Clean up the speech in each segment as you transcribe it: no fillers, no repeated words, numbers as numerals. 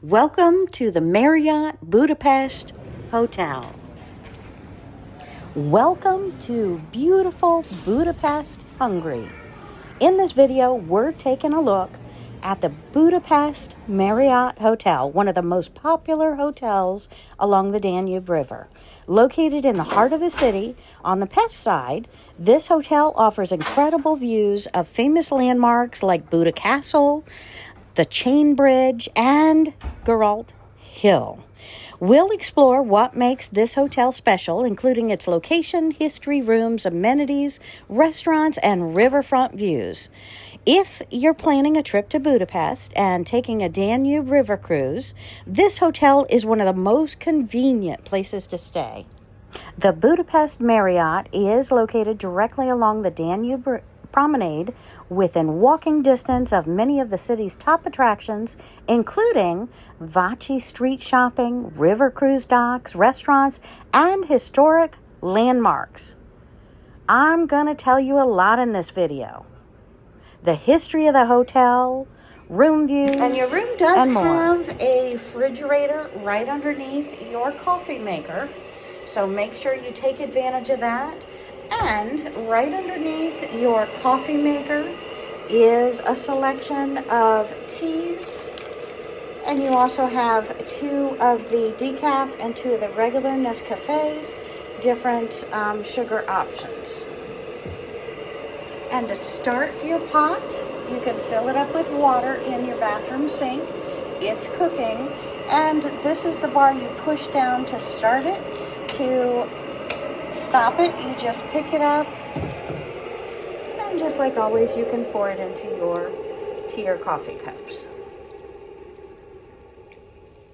Welcome to the Marriott Budapest Hotel. Welcome to beautiful Budapest, Hungary. In this video, we're taking a look at the Budapest Marriott Hotel, one of the most popular hotels along the Danube River. Located in the heart of the city, on the Pest side, this hotel offers incredible views of famous landmarks like Buda Castle, the Chain Bridge, and Gellért Hill. We'll explore what makes this hotel special, including its location, history, rooms, amenities, restaurants, and riverfront views. If you're planning a trip to Budapest and taking a Danube River cruise, this hotel is one of the most convenient places to stay. The Budapest Marriott is located directly along the Danube Promenade, within walking distance of many of the city's top attractions, including Váci Street shopping, river cruise docks, restaurants, and historic landmarks. I'm going to tell you a lot in this video. The history of the hotel, room views, and your room does have a refrigerator right underneath your coffee maker, so make sure you take advantage of that. And right underneath your coffee maker is a selection of teas. And you also have 2 of the decaf and 2 of the regular Nescafes, different sugar options. And to start your pot, you can fill it up with water in your bathroom sink. It's cooking. And this is the bar you push down to start it. To stop it, you just pick it up, and just like always, you can pour it into your tea or coffee cups.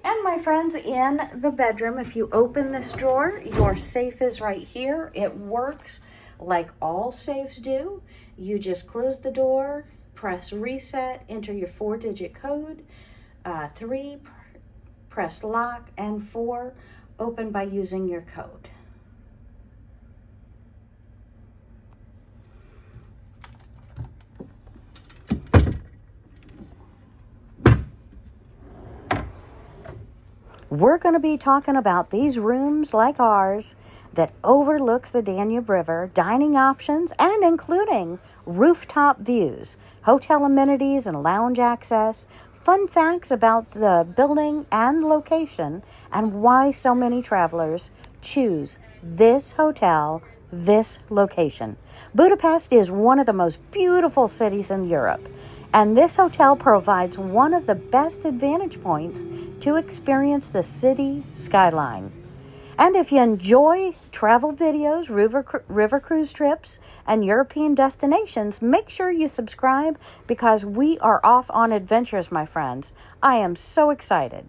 And my friends, in the bedroom, if you open this drawer, your safe is right here. It works like all safes do. You just close the door, press reset, enter your 4-digit code, 3, press lock, and 4, open by using your code. We're going to be talking about these rooms like ours that overlooks the Danube River, dining options, and including rooftop views, hotel amenities and lounge access, fun facts about the building and location, and why so many travelers choose this hotel, this location. Budapest is one of the most beautiful cities in Europe, and this hotel provides one of the best advantage points to experience the city skyline. And if you enjoy travel videos, river cruise trips, and European destinations, make sure you subscribe because we are off on adventures, my friends. I am so excited.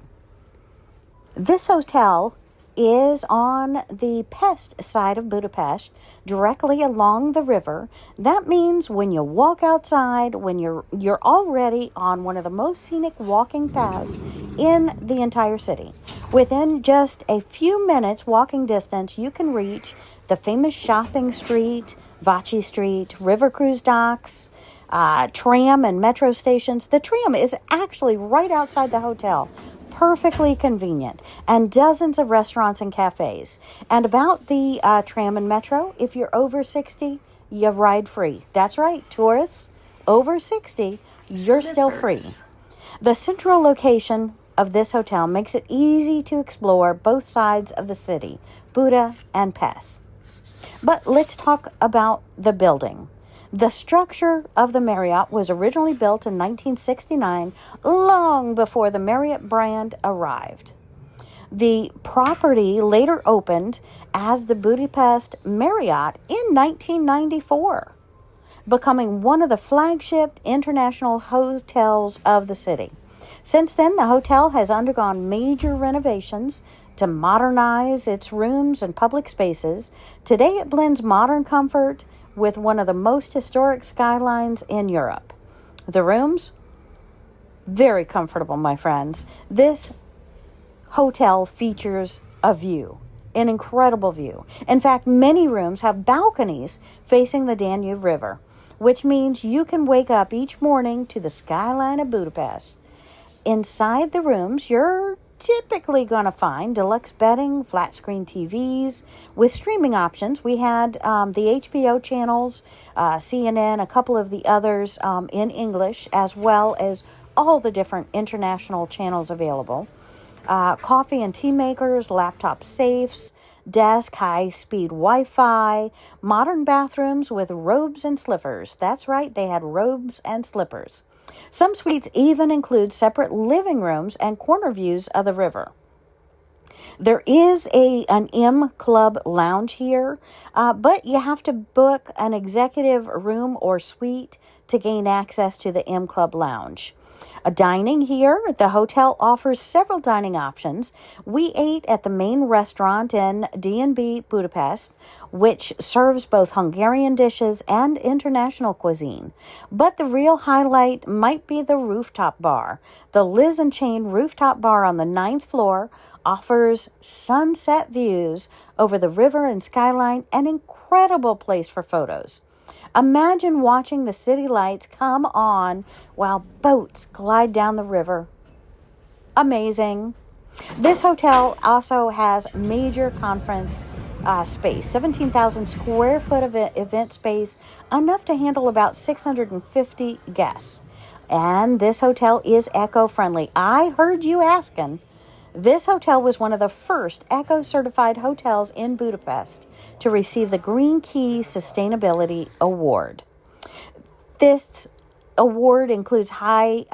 This hotel is on the Pest side of Budapest, directly along the river. That means when you walk outside, when you're already on one of the most scenic walking paths in the entire city. Within just a few minutes walking distance, you can reach the famous shopping street, Váci Street, river cruise docks, tram and metro stations. The tram is actually right outside the hotel. Perfectly convenient, and dozens of restaurants and cafes. And about the tram and metro, if you're over 60, you ride free. That's right, tourists over 60, you're still free. The central location of this hotel makes it easy to explore both sides of the city, Buda and Pest. But let's talk about the building. The structure of the Marriott was originally built in 1969, long before the Marriott brand arrived. The property later opened as the Budapest Marriott in 1994, becoming one of the flagship international hotels of the city. Since then, the hotel has undergone major renovations to modernize its rooms and public spaces. Today, it blends modern comfort with one of the most historic skylines in Europe. The rooms, very comfortable, my friends. This hotel features a view, an incredible view. In fact, many rooms have balconies facing the Danube River, which means you can wake up each morning to the skyline of Budapest. inside the rooms, you're typically going to find deluxe bedding, flat screen TVs with streaming options. We had the HBO channels, CNN, a couple of the others in English, as well as all the different international channels available. Coffee and tea makers, laptop safes, desk, high-speed Wi-Fi, modern bathrooms with robes and slippers. That's right, they had robes and slippers. Some suites even include separate living rooms and corner views of the river. There is an M Club lounge here, but you have to book an executive room or suite to gain access to the M Club lounge. Dining here, the hotel offers several dining options. We ate at the main restaurant in D&B Budapest, which serves both Hungarian dishes and international cuisine. But the real highlight might be the rooftop bar. The Liz and Chain rooftop bar on the 9th floor offers sunset views over the river and skyline, an incredible place for photos. Imagine watching the city lights come on while boats glide down the river. Amazing. This hotel also has major conference space, 17,000 square foot of event space, enough to handle about 650 guests. And this hotel is eco-friendly. I heard you asking. This hotel was one of the first eco-certified hotels in Budapest to receive the Green Key Sustainability Award. This award includes high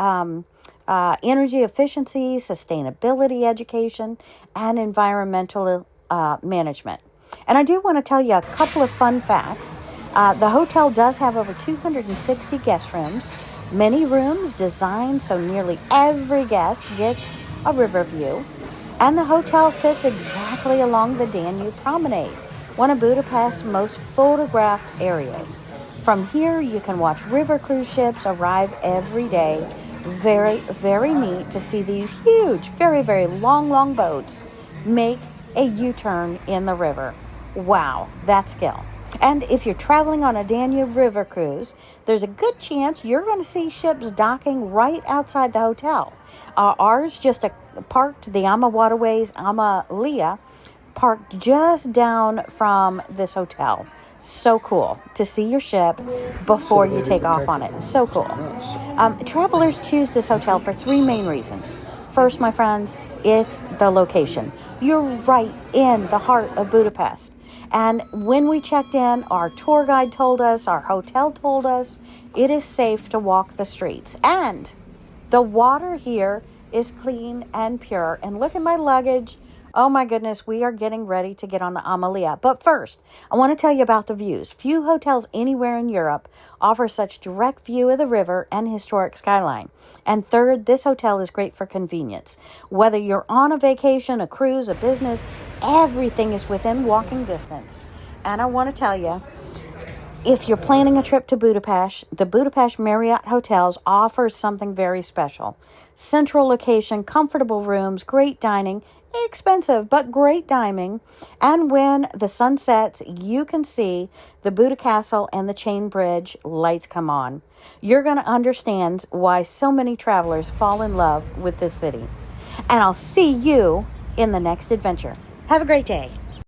energy efficiency, sustainability education, and environmental management. And I do want to tell you a couple of fun facts. The hotel does have over 260 guest rooms, many rooms designed so nearly every guest gets a river view. And the hotel sits exactly along the Danube Promenade, one of Budapest's most photographed areas. From here, you can watch river cruise ships arrive every day. Very, very neat to see these huge, very, very long boats make a U-turn in the river. Wow, that's skill. And if you're traveling on a Danube River cruise, there's a good chance you're going to see ships docking right outside the hotel. Ours just parked, the Ama Waterways, Ama Lia, parked just down from this hotel. So cool to see your ship before you take off on it. So cool. Travelers choose this hotel for three main reasons. First, my friends, it's the location. You're right in the heart of Budapest. And when we checked in, our tour guide told us, our hotel told us, it is safe to walk the streets. And the water here is clean and pure. And look at my luggage. Oh my goodness, we are getting ready to get on the Amalia. But first, I want to tell you about the views. Few hotels anywhere in Europe offer such direct view of the river and historic skyline. And third, this hotel is great for convenience. Whether you're on a vacation, a cruise, a business, everything is within walking distance. And I want to tell you, if you're planning a trip to Budapest, the Budapest Marriott Hotels offers something very special. Central location, comfortable rooms, great dining, expensive but great dining, and when the sun sets, you can see the Buda Castle and the Chain Bridge lights come on. You're going to understand why so many travelers fall in love with this city. And I'll see you in the next adventure. Have a great day.